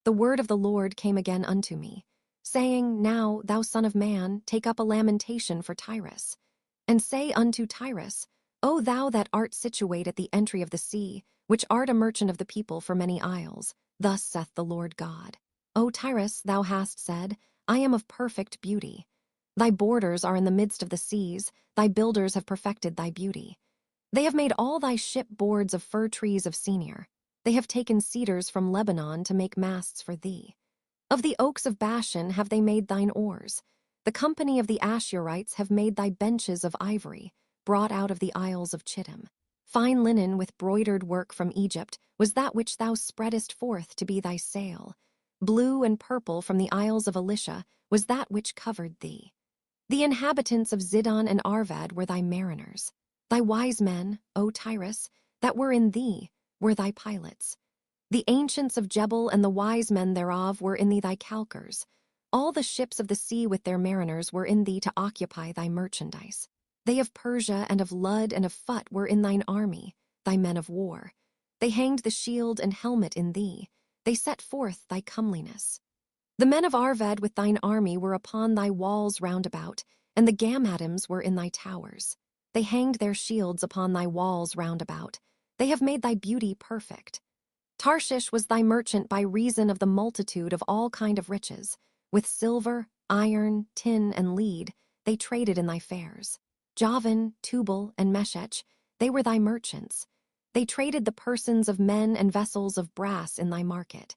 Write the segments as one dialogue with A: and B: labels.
A: the word of the Lord came again unto me, saying, Now, thou son of man, take up a lamentation for Tyrus, and say unto Tyrus, O thou that art situate at the entry of the sea, which art a merchant of the people for many isles, thus saith the Lord God. O Tyrus, thou hast said, I am of perfect beauty. Thy borders are in the midst of the seas, thy builders have perfected thy beauty. They have made all thy ship boards of fir trees of Senir. They have taken cedars from Lebanon to make masts for thee. Of the oaks of Bashan have they made thine oars. The company of the Ashurites have made thy benches of ivory, brought out of the isles of Chittim. Fine linen with broidered work from Egypt was that which thou spreadest forth to be thy sail. Blue and purple from the isles of Elisha was that which covered thee. The inhabitants of Zidon and Arvad were thy mariners. Thy wise men, O Tyrus, that were in thee, were thy pilots. The ancients of Jebel and the wise men thereof were in thee thy calkers. All the ships of the sea with their mariners were in thee to occupy thy merchandise. They of Persia and of Lud and of Phut were in thine army, thy men of war. They hanged the shield and helmet in thee. They set forth thy comeliness. The men of Arvad with thine army were upon thy walls round about, and the Gammadims were in thy towers. They hanged their shields upon thy walls round about. They have made thy beauty perfect. Tarshish was thy merchant by reason of the multitude of all kind of riches. With silver, iron, tin, and lead, they traded in thy fairs. Javan, Tubal, and Meshech, they were thy merchants. They traded the persons of men and vessels of brass in thy market.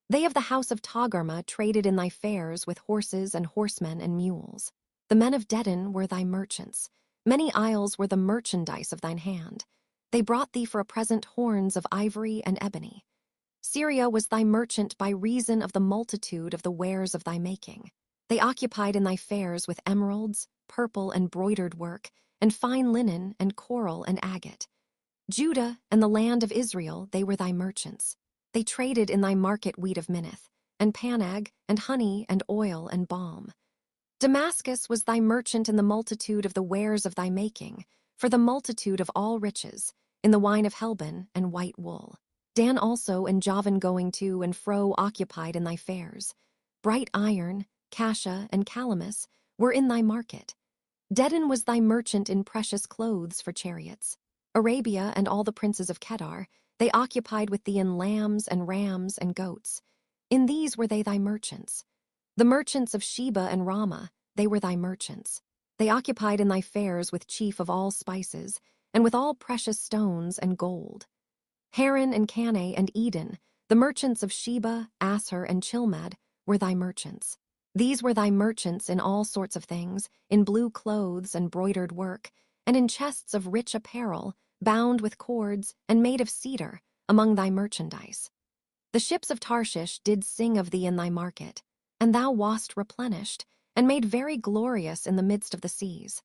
A: They of the house of Togarmah traded in thy fairs with horses and horsemen and mules. The men of Dedan were thy merchants. Many isles were the merchandise of thine hand. They brought thee for a present horns of ivory and ebony. Syria was thy merchant by reason of the multitude of the wares of thy making. They occupied in thy fairs with emeralds, purple and broidered work, and fine linen and coral and agate. Judah and the land of Israel, they were thy merchants. They traded in thy market wheat of Minnith, and Panag, and honey, and oil, and balm. Damascus was thy merchant in the multitude of the wares of thy making, for the multitude of all riches, in the wine of Helbon and white wool. Dan also and Javan going to and fro occupied in thy fairs. Bright iron, cassia, and calamus were in thy market. Dedan was thy merchant in precious clothes for chariots. Arabia and all the princes of Kedar, they occupied with thee in lambs and rams and goats. In these were they thy merchants. The merchants of Sheba and Ramah, they were thy merchants. They occupied in thy fairs with chief of all spices, and with all precious stones and gold. Haran and Caneh and Eden, the merchants of Sheba, Asher, and Chilmad, were thy merchants. These were thy merchants in all sorts of things, in blue clothes and broidered work, and in chests of rich apparel, bound with cords, and made of cedar, among thy merchandise. The ships of Tarshish did sing of thee in thy market, and thou wast replenished, and made very glorious in the midst of the seas.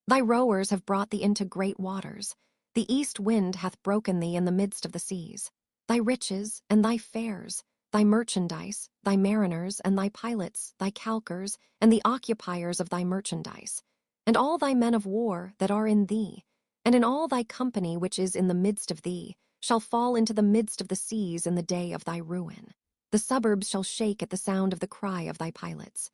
A: Thy rowers have brought thee into great waters. The east wind hath broken thee in the midst of the seas. Thy riches and thy fairs, thy merchandise, thy mariners and thy pilots, thy calkers, and the occupiers of thy merchandise, and all thy men of war that are in thee, and in all thy company which is in the midst of thee, shall fall into the midst of the seas in the day of thy ruin. The suburbs shall shake at the sound of the cry of thy pilots.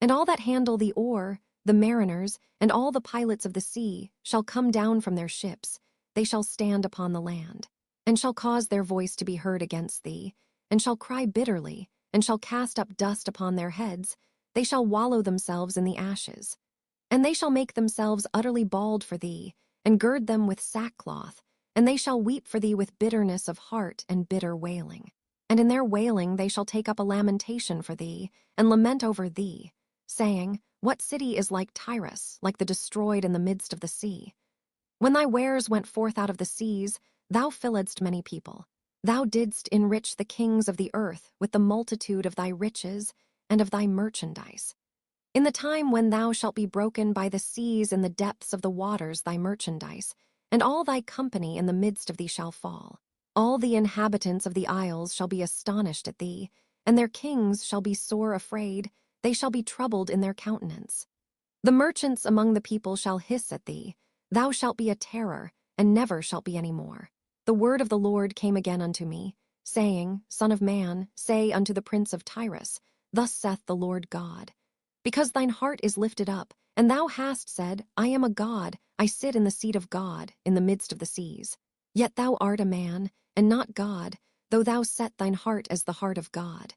A: And all that handle the oar, the mariners, and all the pilots of the sea, shall come down from their ships. They shall stand upon the land, and shall cause their voice to be heard against thee, and shall cry bitterly, and shall cast up dust upon their heads. They shall wallow themselves in the ashes. And they shall make themselves utterly bald for thee, and gird them with sackcloth, and they shall weep for thee with bitterness of heart and bitter wailing. And in their wailing they shall take up a lamentation for thee, and lament over thee, saying, What city is like Tyrus, like the destroyed in the midst of the sea? When thy wares went forth out of the seas, thou filledst many people. Thou didst enrich the kings of the earth with the multitude of thy riches and of thy merchandise. In the time when thou shalt be broken by the seas in the depths of the waters thy merchandise, and all thy company in the midst of thee shall fall. All the inhabitants of the isles shall be astonished at thee, and their kings shall be sore afraid, they shall be troubled in their countenance. The merchants among the people shall hiss at thee, thou shalt be a terror, and never shalt be any more. The word of the Lord came again unto me, saying, Son of man, say unto the prince of Tyrus, Thus saith the Lord God. Because thine heart is lifted up, and thou hast said, I am a god, I sit in the seat of God, in the midst of the seas. Yet thou art a man, and not God, though thou set thine heart as the heart of God.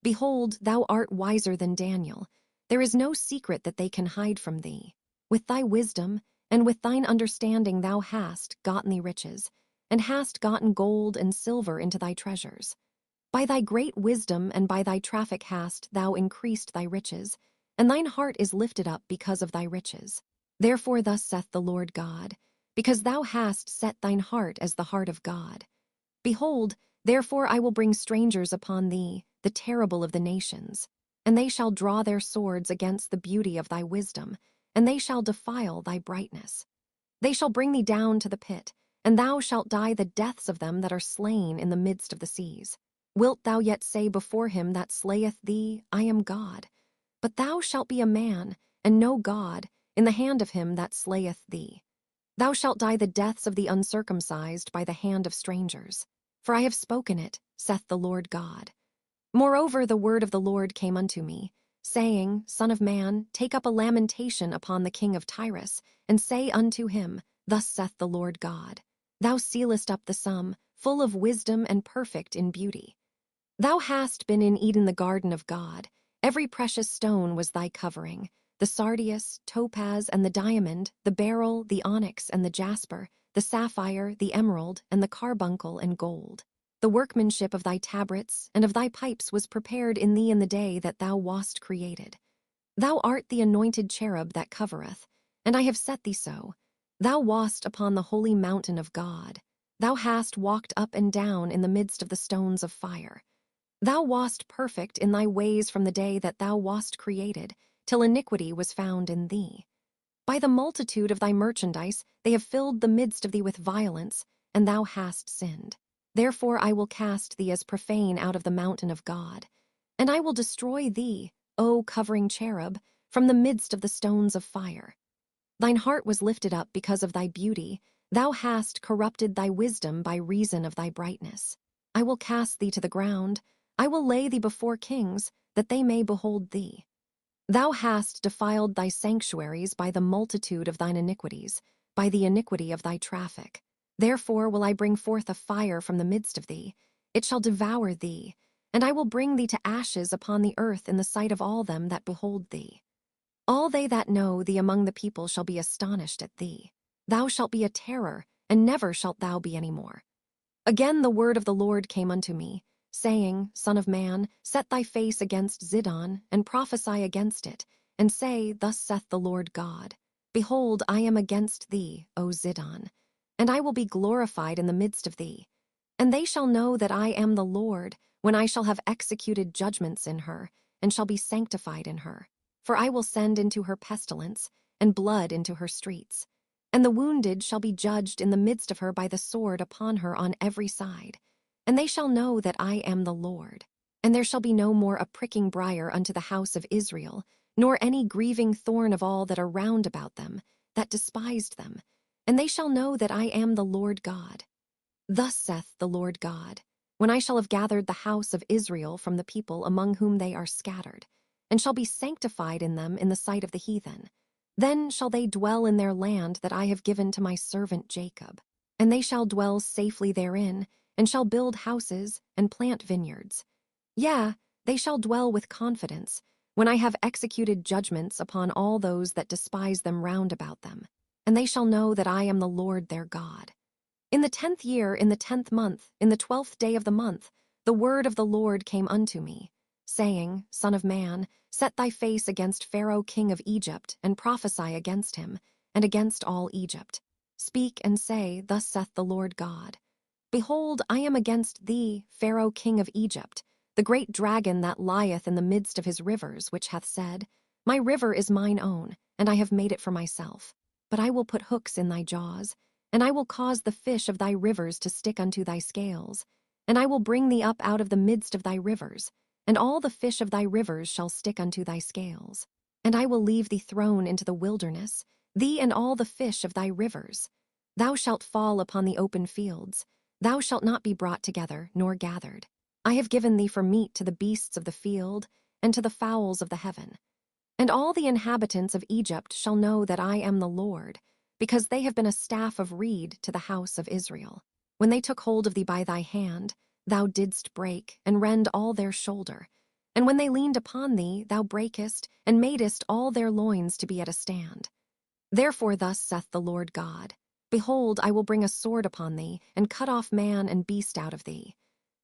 A: Behold, thou art wiser than Daniel. There is no secret that they can hide from thee. With thy wisdom, and with thine understanding thou hast gotten thee riches, and hast gotten gold and silver into thy treasures. By thy great wisdom and by thy traffic hast thou increased thy riches, and thine heart is lifted up because of thy riches. Therefore thus saith the Lord God, because thou hast set thine heart as the heart of God. Behold, therefore I will bring strangers upon thee, the terrible of the nations, and they shall draw their swords against the beauty of thy wisdom, and they shall defile thy brightness. They shall bring thee down to the pit, and thou shalt die the deaths of them that are slain in the midst of the seas. Wilt thou yet say before him that slayeth thee, I am God? But thou shalt be a man, and no God, in the hand of him that slayeth thee. Thou shalt die the deaths of the uncircumcised by the hand of strangers. For I have spoken it, saith the Lord God. Moreover the word of the Lord came unto me, saying, Son of man, take up a lamentation upon the king of Tyrus, and say unto him, Thus saith the Lord God, Thou sealest up the sum, full of wisdom and perfect in beauty. Thou hast been in Eden the garden of God. Every precious stone was thy covering, the sardius, topaz, and the diamond, the beryl, the onyx, and the jasper, the sapphire, the emerald, and the carbuncle and gold. The workmanship of thy tabrets and of thy pipes was prepared in thee in the day that thou wast created. Thou art the anointed cherub that covereth, and I have set thee so. Thou wast upon the holy mountain of God. Thou hast walked up and down in the midst of the stones of fire. Thou wast perfect in thy ways from the day that thou wast created, till iniquity was found in thee. By the multitude of thy merchandise they have filled the midst of thee with violence, and thou hast sinned. Therefore I will cast thee as profane out of the mountain of God, and I will destroy thee, O covering cherub, from the midst of the stones of fire. Thine heart was lifted up because of thy beauty, thou hast corrupted thy wisdom by reason of thy brightness. I will cast thee to the ground, I will lay thee before kings, that they may behold thee. Thou hast defiled thy sanctuaries by the multitude of thine iniquities, by the iniquity of thy traffic. Therefore will I bring forth a fire from the midst of thee, it shall devour thee, and I will bring thee to ashes upon the earth in the sight of all them that behold thee. All they that know thee among the people shall be astonished at thee. Thou shalt be a terror, and never shalt thou be any more. Again the word of the Lord came unto me, saying, Son of man, set thy face against Zidon, and prophesy against it, and say, Thus saith the Lord God, Behold, I am against thee, O Zidon, and I will be glorified in the midst of thee. And they shall know that I am the Lord, when I shall have executed judgments in her, and shall be sanctified in her. For I will send into her pestilence, and blood into her streets. And the wounded shall be judged in the midst of her by the sword upon her on every side. And they shall know that I am the Lord. And there shall be no more a pricking briar unto the house of Israel, nor any grieving thorn of all that are round about them, that despised them. And they shall know that I am the Lord God. Thus saith the Lord God, when I shall have gathered the house of Israel from the people among whom they are scattered, and shall be sanctified in them in the sight of the heathen. Then shall they dwell in their land that I have given to my servant Jacob, and they shall dwell safely therein, and shall build houses and plant vineyards. Yea, they shall dwell with confidence, when I have executed judgments upon all those that despise them round about them, and they shall know that I am the Lord their God. In the 10th year, in the 10th month, in the 12th day of the month, the word of the Lord came unto me, saying, Son of man, set thy face against Pharaoh king of Egypt, and prophesy against him, and against all Egypt. Speak and say, Thus saith the Lord God, Behold, I am against thee, Pharaoh king of Egypt, the great dragon that lieth in the midst of his rivers, which hath said, My river is mine own, and I have made it for myself. But I will put hooks in thy jaws, and I will cause the fish of thy rivers to stick unto thy scales, and I will bring thee up out of the midst of thy rivers, and all the fish of thy rivers shall stick unto thy scales. And I will leave thee thrown into the wilderness, thee and all the fish of thy rivers. Thou shalt fall upon the open fields, Thou shalt not be brought together nor gathered. I have given thee for meat to the beasts of the field and to the fowls of the heaven. And all the inhabitants of Egypt shall know that I am the Lord, because they have been a staff of reed to the house of Israel. When they took hold of thee by thy hand, thou didst break and rend all their shoulder. And when they leaned upon thee, thou breakest and madest all their loins to be at a stand. Therefore thus saith the Lord God, Behold, I will bring a sword upon thee, and cut off man and beast out of thee.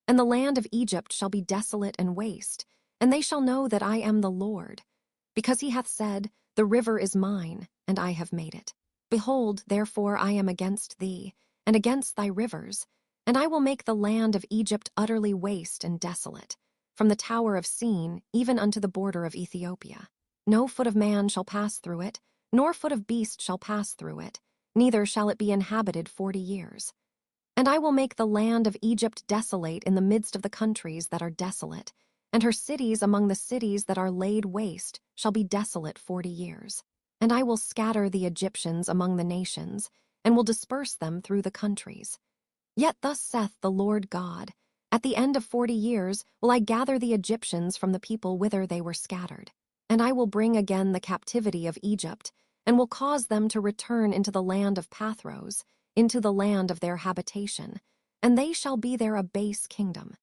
A: And the land of Egypt shall be desolate and waste, and they shall know that I am the Lord. Because he hath said, The river is mine, and I have made it. Behold, therefore I am against thee, and against thy rivers, and I will make the land of Egypt utterly waste and desolate, from the tower of Sin even unto the border of Ethiopia. No foot of man shall pass through it, nor foot of beast shall pass through it, neither shall it be inhabited 40 years. And I will make the land of Egypt desolate in the midst of the countries that are desolate, and her cities among the cities that are laid waste shall be desolate 40 years. And I will scatter the Egyptians among the nations, and will disperse them through the countries. Yet thus saith the Lord God, At the end of 40 years will I gather the Egyptians from the people whither they were scattered. And I will bring again the captivity of Egypt, and will cause them to return into the land of Pathros, into the land of their habitation, and they shall be there a base kingdom.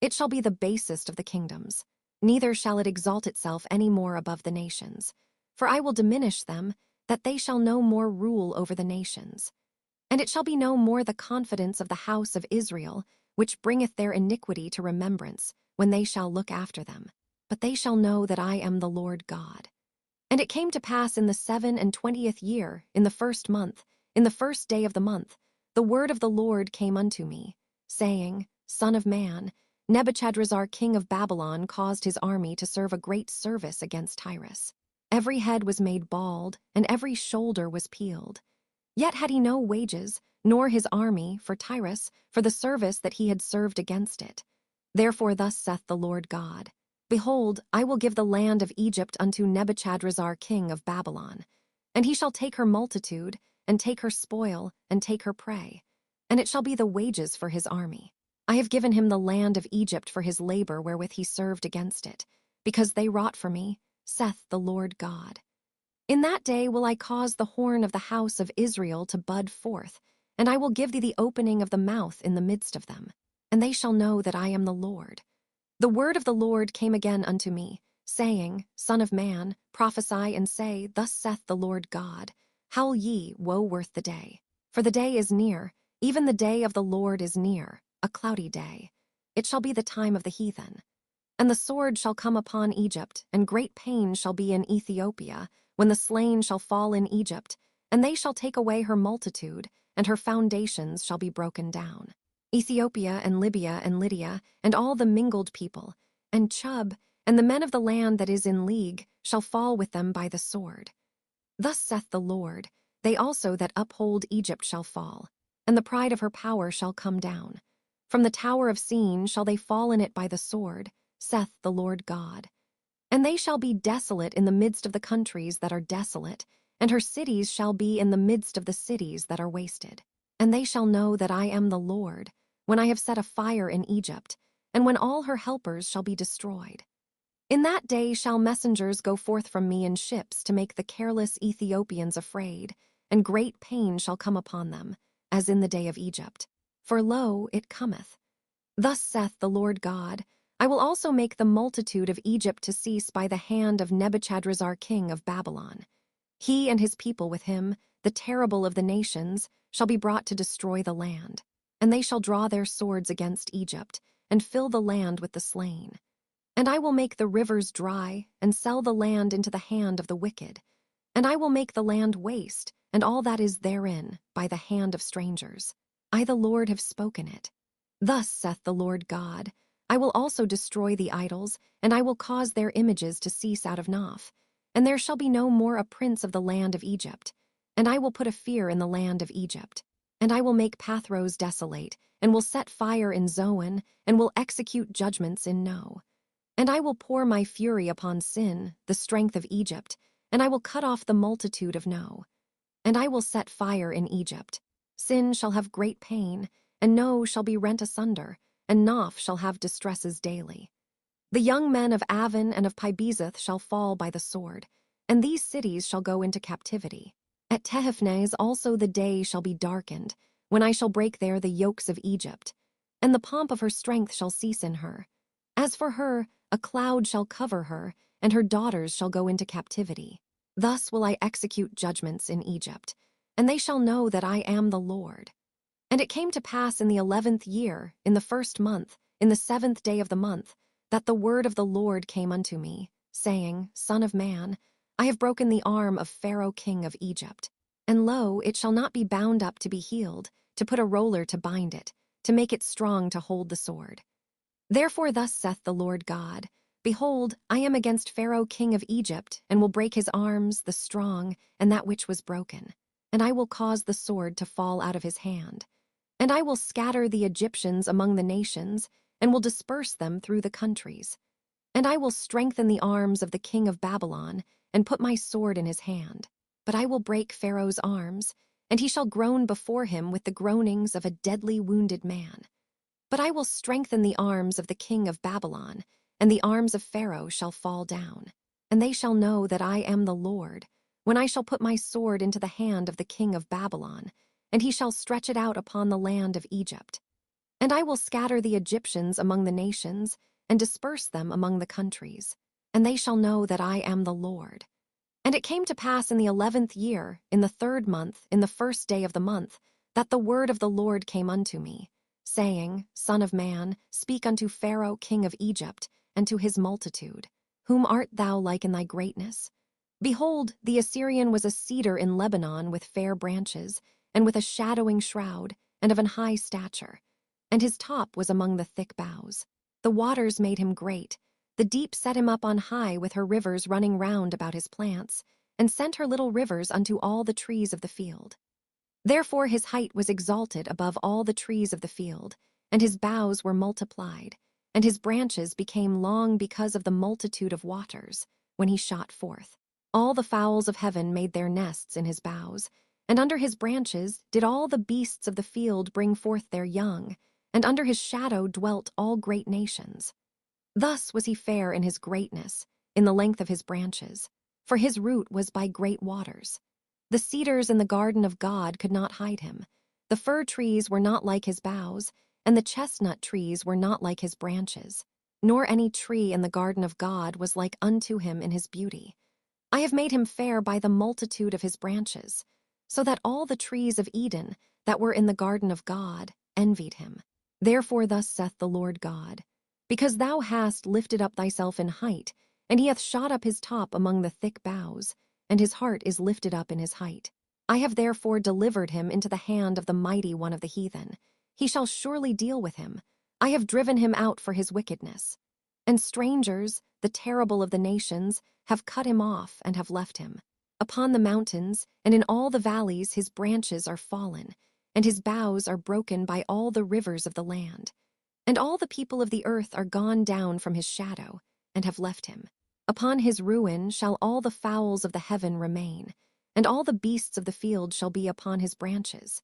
A: It shall be the basest of the kingdoms, neither shall it exalt itself any more above the nations. For I will diminish them, that they shall no more rule over the nations. And it shall be no more the confidence of the house of Israel, which bringeth their iniquity to remembrance, when they shall look after them. But they shall know that I am the Lord God. And it came to pass in the 27th year, in the 1st month, in the 1st day of the month, the word of the Lord came unto me, saying, Son of man, Nebuchadrezzar king of Babylon caused his army to serve a great service against Tyrus. Every head was made bald, and every shoulder was peeled. Yet had he no wages, nor his army, for Tyrus, for the service that he had served against it. Therefore thus saith the Lord God, Behold, I will give the land of Egypt unto Nebuchadrezzar king of Babylon, and he shall take her multitude, and take her spoil, and take her prey, and it shall be the wages for his army. I have given him the land of Egypt for his labor wherewith he served against it, because they wrought for me, saith the Lord God. In that day will I cause the horn of the house of Israel to bud forth, and I will give thee the opening of the mouth in the midst of them, and they shall know that I am the Lord. The word of the Lord came again unto me, saying, Son of man, prophesy and say, Thus saith the Lord God, Howl ye, woe worth the day. For the day is near, even the day of the Lord is near, a cloudy day. It shall be the time of the heathen. And the sword shall come upon Egypt, and great pain shall be in Ethiopia, when the slain shall fall in Egypt, and they shall take away her multitude, and her foundations shall be broken down. Ethiopia and Libya and Lydia, and all the mingled people, and Chub, and the men of the land that is in league, shall fall with them by the sword. Thus saith the Lord, They also that uphold Egypt shall fall, and the pride of her power shall come down. From the tower of Sin shall they fall in it by the sword, saith the Lord God. And they shall be desolate in the midst of the countries that are desolate, and her cities shall be in the midst of the cities that are wasted. And they shall know that I am the Lord, when I have set a fire in Egypt, and when all her helpers shall be destroyed. In that day shall messengers go forth from me in ships to make the careless Ethiopians afraid, and great pain shall come upon them, as in the day of Egypt. For lo, it cometh. Thus saith the Lord God, I will also make the multitude of Egypt to cease by the hand of Nebuchadrezzar king of Babylon. He and his people with him, the terrible of the nations, shall be brought to destroy the land. And they shall draw their swords against Egypt, and fill the land with the slain. And I will make the rivers dry, and sell the land into the hand of the wicked. And I will make the land waste, and all that is therein, by the hand of strangers. I the Lord have spoken it. Thus saith the Lord God, I will also destroy the idols, and I will cause their images to cease out of Noph. And there shall be no more a prince of the land of Egypt. And I will put a fear in the land of Egypt. And I will make Pathros desolate, and will set fire in Zoan, and will execute judgments in No. And I will pour my fury upon Sin, the strength of Egypt, and I will cut off the multitude of No. And I will set fire in Egypt. Sin shall have great pain, and No shall be rent asunder, and Noph shall have distresses daily. The young men of Avon and of Pibezeth shall fall by the sword, and these cities shall go into captivity. At Tehaphnes also the day shall be darkened, when I shall break there the yokes of Egypt, and the pomp of her strength shall cease in her. As for her, a cloud shall cover her, and her daughters shall go into captivity. Thus will I execute judgments in Egypt, and they shall know that I am the Lord. And it came to pass in the 11th year, in the 1st month, in the 7th day of the month, that the word of the Lord came unto me, saying, Son of man, I have broken the arm of Pharaoh king of Egypt. And lo, it shall not be bound up to be healed, to put a roller to bind it, to make it strong to hold the sword. Therefore thus saith the Lord God, Behold, I am against Pharaoh king of Egypt, and will break his arms, the strong, and that which was broken. And I will cause the sword to fall out of his hand. And I will scatter the Egyptians among the nations, and will disperse them through the countries. And I will strengthen the arms of the king of Babylon, and put my sword in his hand. But I will break Pharaoh's arms, and he shall groan before him with the groanings of a deadly wounded man. But I will strengthen the arms of the king of Babylon, and the arms of Pharaoh shall fall down. And they shall know that I am the Lord, when I shall put my sword into the hand of the king of Babylon, and he shall stretch it out upon the land of Egypt. And I will scatter the Egyptians among the nations, and disperse them among the countries. And they shall know that I am the Lord. And it came to pass in the 11th year, in the 3rd month, in the 1st day of the month, that the word of the Lord came unto me, saying, Son of man, speak unto Pharaoh king of Egypt, and to his multitude. Whom art thou like in thy greatness? Behold, the Assyrian was a cedar in Lebanon with fair branches, and with a shadowing shroud, and of an high stature. And his top was among the thick boughs. The waters made him great. The deep set him up on high with her rivers running round about his plants, and sent her little rivers unto all the trees of the field. Therefore his height was exalted above all the trees of the field, and his boughs were multiplied, and his branches became long because of the multitude of waters, when he shot forth. All the fowls of heaven made their nests in his boughs, and under his branches did all the beasts of the field bring forth their young, and under his shadow dwelt all great nations. Thus was he fair in his greatness, in the length of his branches, for his root was by great waters. The cedars in the garden of God could not hide him. The fir trees were not like his boughs, and the chestnut trees were not like his branches. Nor any tree in the garden of God was like unto him in his beauty. I have made him fair by the multitude of his branches, so that all the trees of Eden that were in the garden of God envied him. Therefore thus saith the Lord God, Because thou hast lifted up thyself in height, and he hath shot up his top among the thick boughs, and his heart is lifted up in his height. I have therefore delivered him into the hand of the mighty one of the heathen. He shall surely deal with him. I have driven him out for his wickedness. And strangers, the terrible of the nations, have cut him off and have left him. Upon the mountains and in all the valleys his branches are fallen, and his boughs are broken by all the rivers of the land. And all the people of the earth are gone down from his shadow, and have left him. Upon his ruin shall all the fowls of the heaven remain, and all the beasts of the field shall be upon his branches,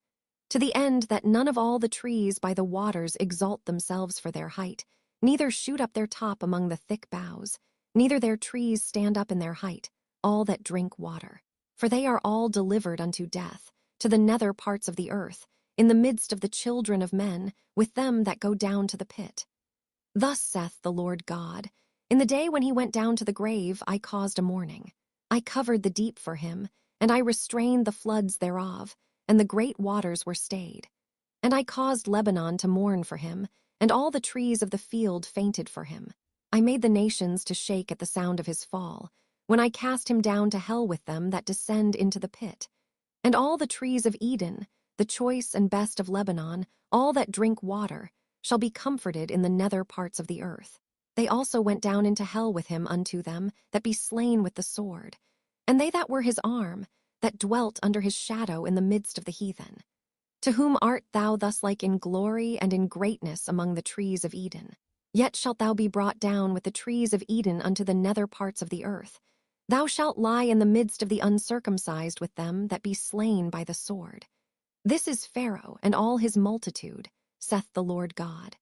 A: to the end that none of all the trees by the waters exalt themselves for their height, neither shoot up their top among the thick boughs, neither their trees stand up in their height, all that drink water. For they are all delivered unto death, to the nether parts of the earth, in the midst of the children of men, with them that go down to the pit. Thus saith the Lord God, In the day when he went down to the grave I caused a mourning. I covered the deep for him, and I restrained the floods thereof, and the great waters were stayed. And I caused Lebanon to mourn for him, and all the trees of the field fainted for him. I made the nations to shake at the sound of his fall, when I cast him down to hell with them that descend into the pit. And all the trees of Eden, the choice and best of Lebanon, all that drink water, shall be comforted in the nether parts of the earth. They also went down into hell with him unto them that be slain with the sword, and they that were his arm, that dwelt under his shadow in the midst of the heathen. To whom art thou thus like in glory and in greatness among the trees of Eden? Yet shalt thou be brought down with the trees of Eden unto the nether parts of the earth. Thou shalt lie in the midst of the uncircumcised with them that be slain by the sword. This is Pharaoh and all his multitude, saith the Lord God.